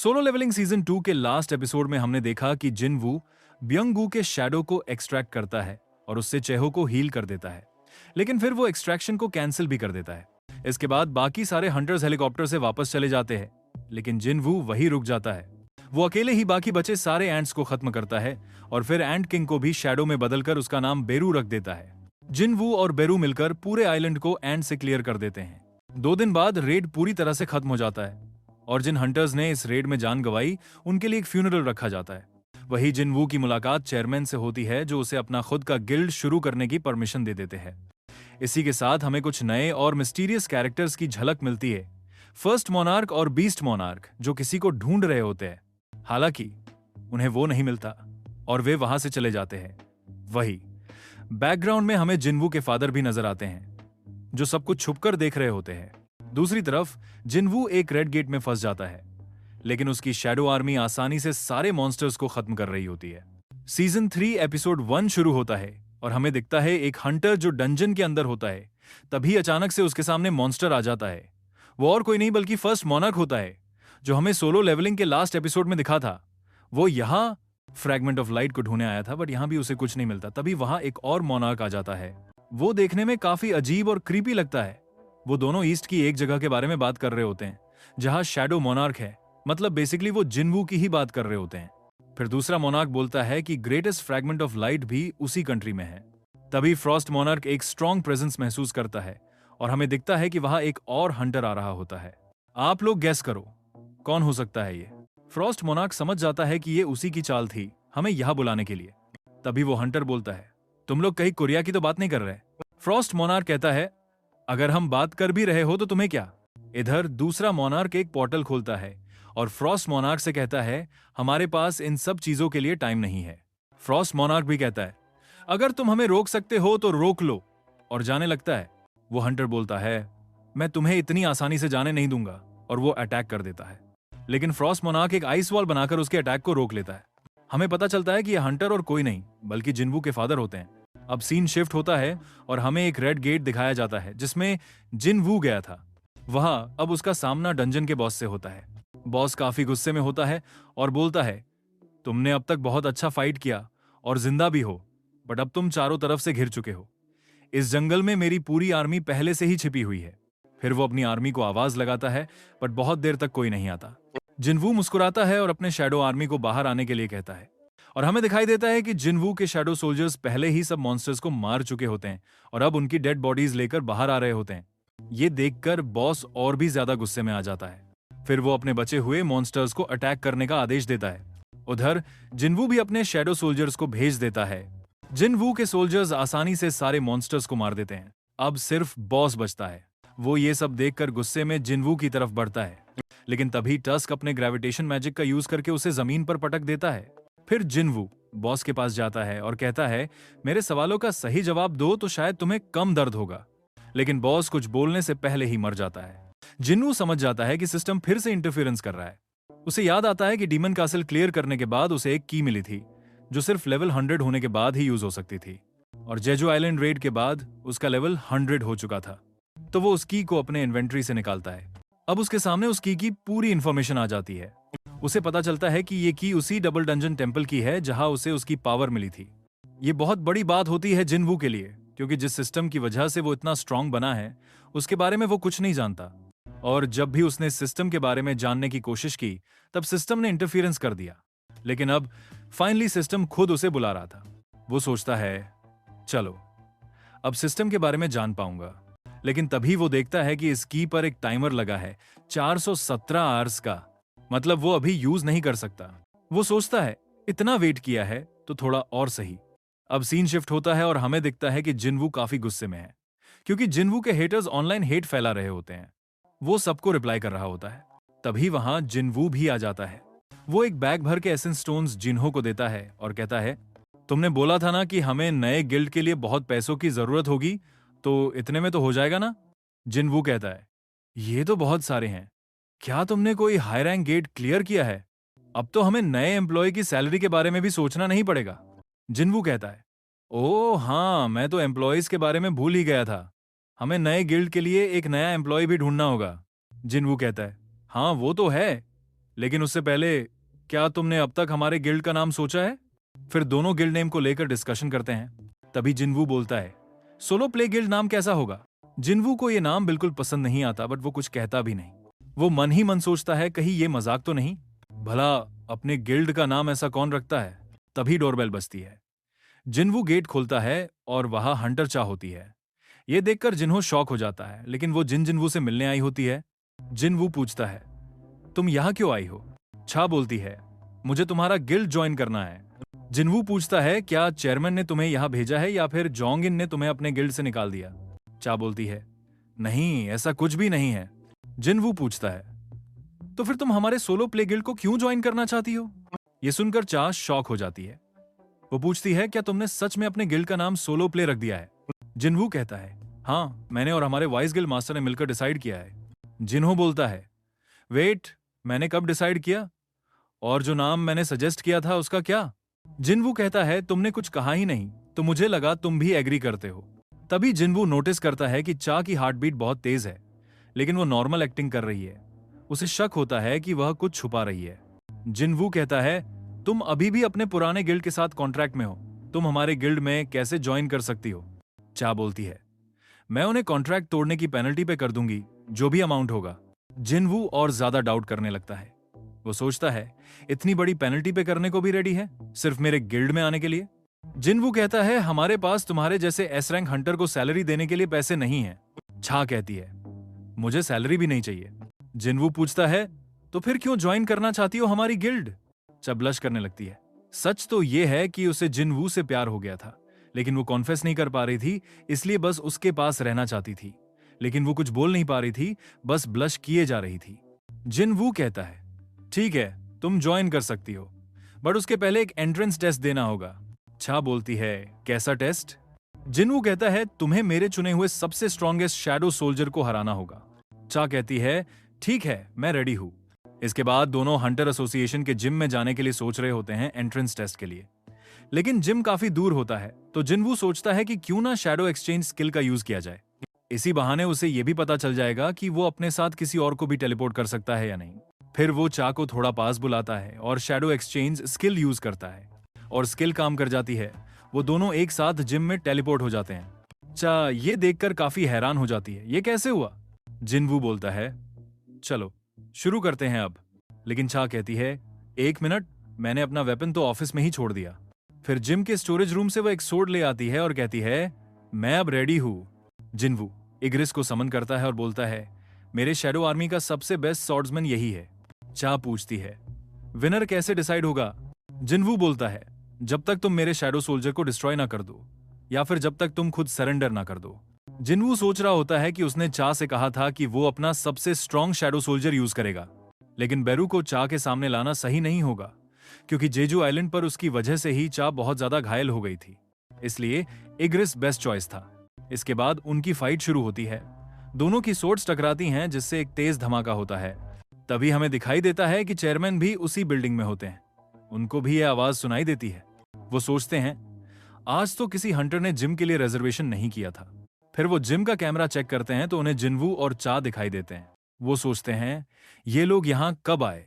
Solo levelling season 2 के last episode में हमने देखा कि जिन वू ब्यंग गू के शैडो को एक्सट्रैक्ट करता है और उससे चेहो को हील कर देता है, लेकिन फिर वो एक्सट्रैक्शन को कैंसिल भी कर देता है। इसके बाद बाकी सारे हंटर्स हेलीकॉप्टर से वापस चले जाते हैं, लेकिन जिन वू वही रुक जाता है। वो अकेले ही बाकी बचे सारे एंट्स को खत्म करता है और फिर एंट किंग को भी शैडो में बदलकर उसका नाम बेरू रख देता है। जिन वू और बेरू मिलकर पूरे आइलैंड को एंट से क्लियर कर देते हैं। 2 दिन बाद रेड पूरी तरह से खत्म हो जाता है और जिन हंटर्स ने इस रेड में जान गंवाई उनके लिए एक फ्यूनरल रखा जाता है। वही जिन वू की मुलाकात चेयरमैन से होती है, जो उसे अपना खुद का गिल्ड शुरू करने की परमिशन दे देते हैं। इसी के साथ हमें कुछ नए और मिस्टीरियस कैरेक्टर्स की झलक मिलती है। फर्स्ट मोनार्क और बीस्ट मोनार्क जो किसी को ढूंढ रहे होते हैं, हालांकि उन्हें वो नहीं मिलता और वे वहां से चले जाते हैं। वही बैकग्राउंड में हमें जिनवू के फादर भी नजर आते हैं, जो सब कुछ छुपकर देख रहे होते हैं। दूसरी तरफ जिनवू एक रेड गेट में फंस जाता है, लेकिन उसकी शैडो आर्मी आसानी से सारे मॉन्स्टर्स को खत्म कर रही होती है। सीजन 3 एपिसोड 1 शुरू होता है और हमें दिखता है एक हंटर जो डंजन के अंदर होता है। तभी अचानक से उसके सामने मॉन्स्टर आ जाता है। वो और कोई नहीं बल्कि फर्स्ट मोनार्क होता है, जो हमें सोलो लेवलिंग के लास्ट एपिसोड में दिखा था। वो यहाँ फ्रैगमेंट ऑफ लाइट को ढूंढने आया था, बट यहां भी उसे कुछ नहीं मिलता। तभी वहां एक और मोनार्क आ जाता है। वो देखने में काफी अजीब और क्रीपी लगता है। वो दोनों ईस्ट की एक जगह के बारे में बात कर रहे होते हैं जहां शैडो मोनार्क है, मतलब बेसिकली वो जिनवू की ही बात कर रहे होते हैं। फिर दूसरा मोनार्क बोलता है कि ग्रेटेस्ट फ्रैगमेंट ऑफ लाइट भी उसी कंट्री में है। तभी फ्रॉस्ट मोनार्क एक स्ट्रॉन्ग प्रेजेंस महसूस करता है और हमें दिखता है कि वहां एक और हंटर आ रहा होता है। आप लोग गैस करो कौन हो सकता है ये। फ्रॉस्ट मोनार्क समझ जाता है कि ये उसी की चाल थी, हमें यहां बुलाने के लिए। तभी वो हंटर बोलता है, तुम लोग कहीं कोरिया की तो बात नहीं कर रहे। फ्रॉस्ट मोनार्क कहता है, अगर हम बात कर भी रहे हो तो तुम्हें क्या। इधर दूसरा मोनार्क एक पोर्टल खोलता है और फ्रॉस्ट मोनार्क से कहता है, हमारे पास इन सब चीजों के लिए टाइम नहीं है। फ्रॉस्ट मोनार्क भी कहता है, अगर तुम हमें रोक सकते हो तो रोक लो, और जाने लगता है। वो हंटर बोलता है, मैं तुम्हें इतनी आसानी से जाने नहीं दूंगा, और वो अटैक कर देता है। लेकिन फ्रॉस्ट मोनार्क एक आइस वॉल बनाकर उसके अटैक को रोक लेता है। हमें पता चलता है कि यह हंटर और कोई नहीं बल्कि जिनवू के फादर होते हैं। अब सीन शिफ्ट होता है और हमें एक रेड गेट दिखाया जाता है जिसमें जिनवू गया था। वहां अब उसका सामना डंजन के बॉस से होता है। बॉस काफी गुस्से में होता है और बोलता है, तुमने अब तक बहुत अच्छा फाइट किया और जिंदा भी हो, बट अब तुम चारों तरफ से घिर चुके हो। इस जंगल में मेरी पूरी आर्मी पहले से ही छिपी हुई है। फिर वो अपनी आर्मी को आवाज लगाता है, बट बहुत देर तक कोई नहीं आता। जिनवू मुस्कुराता है और अपने शैडो आर्मी को बाहर आने के लिए कहता है, और हमें दिखाई देता है कि जिनवू के शैडो सोल्जर्स पहले ही सब मॉन्स्टर्स को मार चुके होते हैं और अब उनकी डेड बॉडीज लेकर बाहर आ रहे होते हैं। ये देखकर बॉस और भी ज्यादा गुस्से में आ जाता है। फिर वो अपने बचे हुए मॉन्स्टर्स को अटैक करने का आदेश देता है। उधर जिनवू भी अपने शैडो सोल्जर्स को भेज देता है। जिनवू के सोल्जर्स आसानी से सारे मॉन्स्टर्स को मार देते हैं। अब सिर्फ बॉस बचता है। वो ये सब देखकर गुस्से में जिनवू की तरफ बढ़ता है, लेकिन तभी टस्क अपने ग्रेविटेशन मैजिक का यूज करके उसे जमीन पर पटक देता है। फिर जिनवू बॉस के पास जाता है और कहता है, मेरे सवालों का सही जवाब दो तो शायद तुम्हें कम दर्द होगा। लेकिन बॉस कुछ बोलने से पहले ही मर जाता है। जिनवू समझ जाता है कि सिस्टम फिर से इंटरफेरेंस कर रहा है। उसे याद आता है कि डीमन कासल क्लियर करने के बाद उसे एक की मिली थी, जो सिर्फ लेवल 100 होने के बाद ही यूज हो सकती थी, और जेजो आइलैंड रेड के बाद उसका लेवल 100 हो चुका था। तो वो उस की को अपने इन्वेंट्री से निकालता है। अब उसके सामने उस की पूरी इंफॉर्मेशन आ जाती है। उसे पता चलता है कि ये की उसी डबल डंजन टेंपल की है जहां उसे उसकी पावर मिली थी। ये बहुत बड़ी बात होती है जिनवू के लिए, क्योंकि जिस सिस्टम की वजह से वो इतना स्ट्रांग बना है उसके बारे में वो कुछ नहीं जानता। और जब भी उसने सिस्टम के बारे में जानने की कोशिश की, तब सिस्टम ने इंटरफियरेंस कर दिया। लेकिन अब फाइनली सिस्टम खुद उसे बुला रहा था। वो सोचता है, चलो अब सिस्टम के बारे में जान पाऊंगा। लेकिन तभी वो देखता है कि इस की पर एक टाइमर लगा है 417 आवर्स का, मतलब वो अभी यूज नहीं कर सकता। वो सोचता है, इतना वेट किया है तो थोड़ा और सही। अब सीन शिफ्ट होता है और हमें दिखता है कि जिनवू काफी गुस्से में है, क्योंकि जिनवू के हेटर्स ऑनलाइन हेट फैला रहे होते हैं। वो सबको रिप्लाई कर रहा होता है। तभी वहां जिनवू भी आ जाता है। वो एक बैग भर के एसेंस स्टोन्स जिन्हो को देता है और कहता है, तुमने बोला था ना कि हमें नए गिल्ड के लिए बहुत पैसों की जरूरत होगी, तो इतने में तो हो जाएगा ना। जिनवू कहता है, ये तो बहुत सारे हैं। क्या तुमने कोई हाई रैंक गेट क्लियर किया है? अब तो हमें नए एम्प्लॉय की सैलरी के बारे में भी सोचना नहीं पड़ेगा। जिनवू कहता है, ओह हाँ, मैं तो एम्प्लॉयज के बारे में भूल ही गया था। हमें नए गिल्ड के लिए एक नया एम्प्लॉय भी ढूंढना होगा। जिनवू कहता है, हाँ वो तो है, लेकिन उससे पहले क्या तुमने अब तक हमारे गिल्ड का नाम सोचा है? फिर दोनों गिल्ड नेम को लेकर डिस्कशन करते हैं। तभी जिनवू बोलता है, सोलो प्ले गिल्ड नाम कैसा होगा? जिनवू को यह नाम बिल्कुल पसंद नहीं आता, बट वो कुछ कहता भी नहीं। वो मन ही मन सोचता है कहीं ये मजाक तो नहीं, भला अपने गिल्ड का नाम ऐसा कौन रखता है। तभी डोरबेल बजती है। जिनवू गेट खोलता है और वहां हंटर चा होती है। ये देखकर जिन्हो शॉक हो जाता है, लेकिन वो जिनवू से मिलने आई होती है। जिनवू पूछता है, तुम यहां क्यों आई हो? छा बोलती है, मुझे तुम्हारा गिल्ड ज्वाइन करना है। जिनवू पूछता है, क्या चेयरमैन ने तुम्हें यहां भेजा है या फिर जोंग इन ने तुम्हें अपने गिल्ड से निकाल दिया? चा बोलती है, नहीं, ऐसा कुछ भी नहीं है। जिनवू पूछता है, तो फिर तुम हमारे सोलो प्ले गिल्ड को क्यों ज्वाइन करना चाहती हो? यह सुनकर चा शॉक हो जाती है। वो पूछती है, क्या तुमने सच में अपने गिल्ड का नाम सोलो प्ले रख दिया है? जिनवू कहता है, हाँ, मैंने और हमारे वाइस गिल्ड मास्टर ने मिलकर डिसाइड किया है। जिन्हो बोलता है, वेट, मैंने कब डिसाइड किया? और जो नाम मैंने सजेस्ट किया था उसका क्या? जिनवू कहता है, तुमने कुछ कहा ही नहीं, तो मुझे लगा तुम भी एग्री करते हो। तभी जिनवू नोटिस करता है कि चा की हार्ट बीट बहुत तेज है, लेकिन वो नॉर्मल एक्टिंग कर रही है। उसे शक होता है कि वह कुछ छुपा रही है। जिनवू कहता है, तुम अभी भी अपने पुराने गिल्ड के साथ कॉन्ट्रैक्ट में हो, तुम हमारे गिल्ड में कैसे ज्वाइन कर सकती हो? चा बोलती है, मैं उन्हें कॉन्ट्रैक्ट तोड़ने की पेनल्टी पे कर दूंगी, जो भी अमाउंट होगा। जिनवू और ज्यादा डाउट करने लगता है। वो सोचता है, इतनी बड़ी पेनल्टी पे करने को भी रेडी है, सिर्फ मेरे गिल्ड में आने के लिए? जिनवू कहता है, हमारे पास तुम्हारे जैसे एस रैंक हंटर को सैलरी देने के लिए पैसे नहीं है। छा कहती है, मुझे सैलरी भी नहीं चाहिए। जिनवू पूछता है, तो फिर क्यों ज्वाइन करना चाहती हो हमारी गिल्ड? चा ब्लश करने लगती है। सच तो यह है कि उसे जिनवू से प्यार हो गया था, लेकिन वो कॉन्फेस नहीं कर पा रही थी, इसलिए बस उसके पास रहना चाहती थी। लेकिन वो कुछ बोल नहीं पा रही थी, बस ब्लश किए जा रही थी। जिनवू कहता है, ठीक है, तुम ज्वाइन कर सकती हो, बट उसके पहले एक एंट्रेंस टेस्ट देना होगा। छा बोलती है, कैसा टेस्ट? जिनवू कहता है, तुम्हें मेरे चुने हुए सबसे स्ट्रॉन्गेस्ट शैडो सोल्जर को हराना होगा। चा कहती है, ठीक है, मैं रेडी हूं। इसके बाद दोनों हंटर एसोसिएशन के जिम में जाने के लिए सोच रहे होते हैं एंट्रेंस टेस्ट के लिए, लेकिन जिम काफी दूर होता है, तो जिनवू सोचता है कि क्यों ना शैडो एक्सचेंज स्किल का यूज किया जाए। इसी बहाने उसे यह भी पता चल जाएगा कि वो अपने साथ किसी और को भी टेलीपोर्ट कर सकता है या नहीं। फिर वो चा को थोड़ा पास बुलाता है और शैडो एक्सचेंज स्किल यूज करता है, और स्किल काम कर जाती है। वो दोनों एक साथ जिम में टेलीपोर्ट हो जाते हैं। चा ये देखकर काफी हैरान हो जाती है, ये कैसे हुआ? जिनवू बोलता है, चलो शुरू करते हैं अब। लेकिन चा कहती है, एक मिनट, मैंने अपना वेपन तो ऑफिस में ही छोड़ दिया। फिर जिम के स्टोरेज रूम से वो एक सोर्ड ले आती है और कहती है, मैं अब रेडी हूं। जिनवू इग्रिस को समन करता है और बोलता है, मेरे शैडो आर्मी का सबसे बेस्ट स्वॉर्ड्समैन यही है। चा पूछती है, विनर कैसे डिसाइड होगा? जिनवू बोलता है, जब तक तुम मेरे शैडो सोल्जर को डिस्ट्रॉय ना कर दो, या फिर जब तक तुम खुद सरेंडर ना कर दो। जिनवू सोच रहा होता है कि उसने चा से कहा था कि वो अपना सबसे स्ट्रॉन्ग शैडो सोल्जर यूज करेगा, लेकिन बेरू को चा के सामने लाना सही नहीं होगा, क्योंकि जेजू आइलैंड पर उसकी वजह से ही चा बहुत ज्यादा घायल हो गई थी। इसलिए इग्रिस बेस्ट चॉइस था। इसके बाद उनकी फाइट शुरू होती है। दोनों की सोर्ड्स टकराती हैं, जिससे एक तेज धमाका होता है। तभी हमें दिखाई देता है कि चेयरमैन भी उसी बिल्डिंग में होते हैं। उनको भी यह आवाज सुनाई देती है। वो सोचते हैं, आज तो किसी हंटर ने जिम के लिए रिजर्वेशन नहीं किया था। फिर वो जिम का कैमरा चेक करते हैं तो उन्हें जिनवू और चा दिखाई देते हैं। वो सोचते हैं, ये लोग यहां कब आए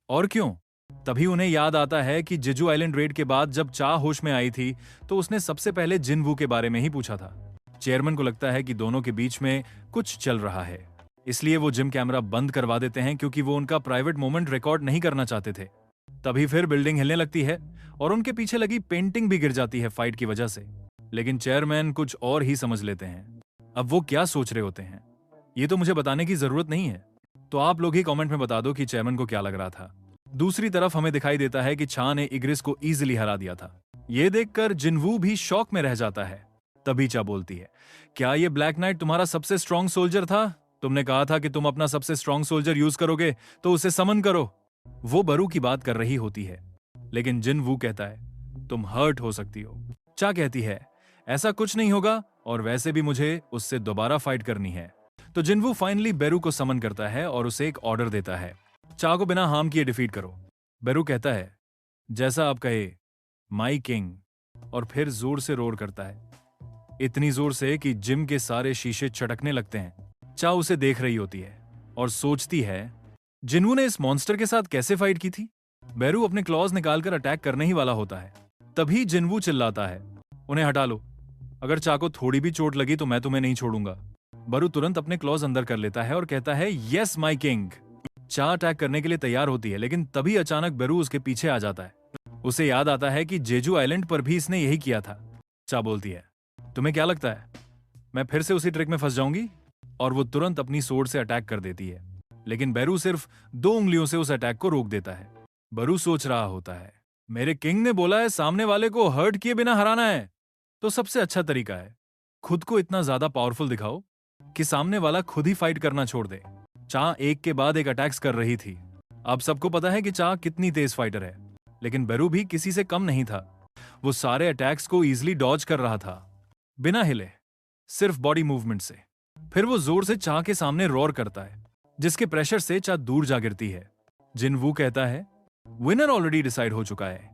और क्यों? तभी उन्हें याद आता है कि जेजू आइलैंड रेड के बाद जब चा होश में आई थी तो उसने सबसे पहले जिनवू के बारे में ही पूछा था। चेयरमैन को लगता है कि दोनों के बीच में कुछ चल रहा है, इसलिए वो जिम कैमरा बंद करवा देते हैं, क्योंकि वो उनका प्राइवेट मोमेंट रिकॉर्ड नहीं करना चाहते थे। तभी फिर बिल्डिंग हिलने लगती है और उनके पीछे लगी पेंटिंग भी गिर जाती है फाइट की वजह से। लेकिन चेयरमैन कुछ और ही समझ लेते हैं। अब वो क्या सोच रहे होते हैं ये तो मुझे बताने की जरूरत नहीं है, तो आप लोग ही कमेंट में बता दो कि चेयरमैन को क्या लग रहा था। दूसरी तरफ हमें दिखाई देता है कि छा ने इग्रिस को इजीली हरा दिया था। ये देखकर जिनवू भी शॉक में रह जाता है। तभी चा बोलती है, क्या ये ब्लैक नाइट तुम्हारा सबसे स्ट्रॉन्ग सोल्जर था? तुमने कहा था कि तुम अपना सबसे स्ट्रॉन्ग सोल्जर यूज करोगे, तो उसे समन करो। वो बरू की बात कर रही होती है, लेकिन जिनवू कहता है, तुम हर्ट हो सकती हो। चा कहती है, ऐसा कुछ नहीं होगा, और वैसे भी मुझे उससे दोबारा फाइट करनी है। तो जिनवू फाइनली बेरू को समन करता है और उसे एक ऑर्डर देता है, चा को बिना हार्म किए डिफीट करो। बेरू कहता है, जैसा आप कहे माई किंग, और फिर जोर से रोर करता है, इतनी जोर से कि जिम के सारे शीशे चटकने लगते हैं। चा उसे देख रही होती है और सोचती है, जिन्वू ने इस मॉन्स्टर के साथ कैसे फाइट की थी? बेरू अपने क्लॉज निकालकर अटैक करने ही वाला होता है। तभी जिन्वू चिल्लाता है, उन्हें हटा लो। अगर चा को थोड़ी भी चोट लगी तो मैं तुम्हें नहीं छोड़ूंगा। बेरू तुरंत अपने क्लॉज अंदर कर लेता है और कहता है, यस माई किंग। चा अटैक करने के लिए तैयार होती है, लेकिन तभी अचानक बेरू उसके पीछे आ जाता है। उसे याद आता है कि जेजू आइलैंड पर भी इसने यही किया था। चा बोलती है, तुम्हें क्या लगता है मैं फिर से उसी ट्रिक में फंस जाऊंगी? और वो तुरंत अपनी सोर्ड से अटैक कर देती है, लेकिन बेरू सिर्फ 2 उंगलियों से उस अटैक को रोक देता है। बेरू सोच रहा होता है, मेरे किंग ने बोला है सामने वाले को हर्ट किए बिना हराना है, तो सबसे अच्छा तरीका है खुद को इतना ज्यादा पावरफुल दिखाओ कि सामने वाला खुद ही फाइट करना छोड़ दे। चा एक के बाद एक अटैक्स कर रही थी। अब सबको पता है कि चा कितनी तेज फाइटर है, लेकिन बेरू भी किसी से कम नहीं था। वो सारे अटैक्स को इजीली डॉज कर रहा था, बिना हिले, सिर्फ बॉडी मूवमेंट से। फिर वो जोर से चा के सामने रोर करता है, जिसके प्रेशर से चा दूर जा गिरती है। जिन्वू कहता है, विनर ऑलरेडी डिसाइड हो चुका है,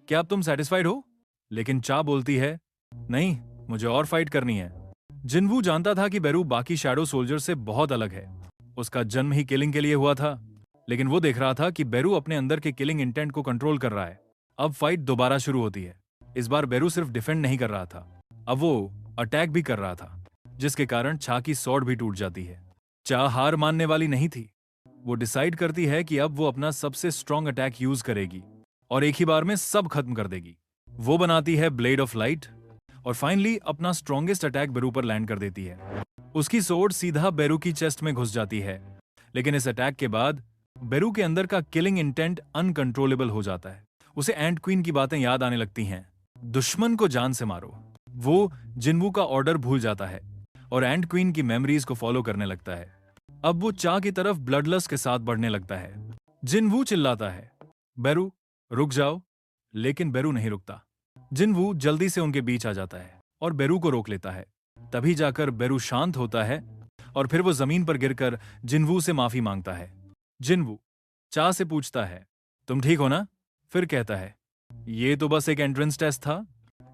क्या अब तुम सेटिस्फाइड हो? लेकिन चा बोलती है, नहीं, मुझे और फाइट करनी है। जिन्वू जानता था कि बेरू बाकी शैडो सोल्जर से बहुत अलग है। उसका जन्म ही किलिंग के लिए हुआ था, लेकिन वो देख रहा था कि बेरू अपने अंदर के किलिंग इंटेंट को कंट्रोल कर रहा है। अब फाइट दोबारा शुरू होती है। इस बार बेरू सिर्फ डिफेंड नहीं कर रहा था, अब वो अटैक भी कर रहा था, जिसके कारण चा की स्वॉर्ड भी टूट जाती है। चा हार मानने वाली नहीं थी। वो डिसाइड करती है कि अब वो अपना सबसे स्ट्रॉन्ग अटैक यूज करेगी और एक ही बार में सब खत्म कर देगी। वो बनाती है ब्लेड ऑफ लाइट और फाइनली अपना स्ट्रॉन्गेस्ट अटैक बेरू पर लैंड कर देती है। उसकी सोर्ड सीधा बेरू की चेस्ट में घुस जाती है, लेकिन इस अटैक के बाद बेरू के अंदर का किलिंग इंटेंट अनकंट्रोलेबल हो जाता है। उसे एंट क्वीन की बातें याद आने लगती हैं, दुश्मन को जान से मारो। वो जिन्वू का ऑर्डर भूल जाता है और एंट क्वीन की मेमोरीज को फॉलो करने लगता है। अब वो चा की तरफ ब्लडलस्ट के साथ बढ़ने लगता है। जिन्वू चिल्लाता है, बेरू रुक जाओ, लेकिन बेरू नहीं रुकता। जिन्वू जल्दी से उनके बीच आ जाता है और बेरू को रोक लेता है। तभी जाकर बेरू शांत होता है और फिर वो जमीन पर गिरकर जिन्वू से माफी मांगता है। जिन्वू चा से पूछता है, तुम ठीक हो ना? फिर कहता है, ये तो बस एक एंट्रेंस टेस्ट था,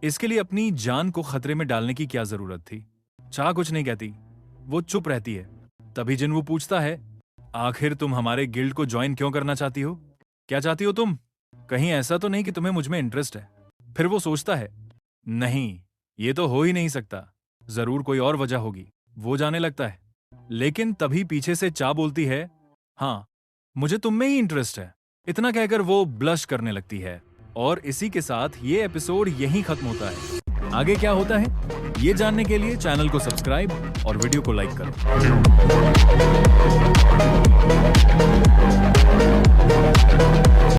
इसके लिए अपनी जान को खतरे में डालने की क्या जरूरत थी? चा कुछ नहीं कहती, वो चुप रहती है। तभी जिन्वू पूछता है, आखिर तुम हमारे गिल्ड को ज्वाइन क्यों करना चाहती हो? क्या चाहती हो तुम? कहीं ऐसा तो नहीं कि तुम्हें मुझ में इंटरेस्ट है? फिर वो सोचता है, नहीं, ये तो हो ही नहीं सकता, जरूर कोई और वजह होगी। वो जाने लगता है, लेकिन तभी पीछे से चा बोलती है, हाँ, मुझे तुम में ही इंटरेस्ट है। इतना कहकर वो ब्लश करने लगती है और इसी के साथ ये एपिसोड यहीं खत्म होता है। आगे क्या होता है ये जानने के लिए चैनल को सब्सक्राइब और वीडियो को लाइक करो।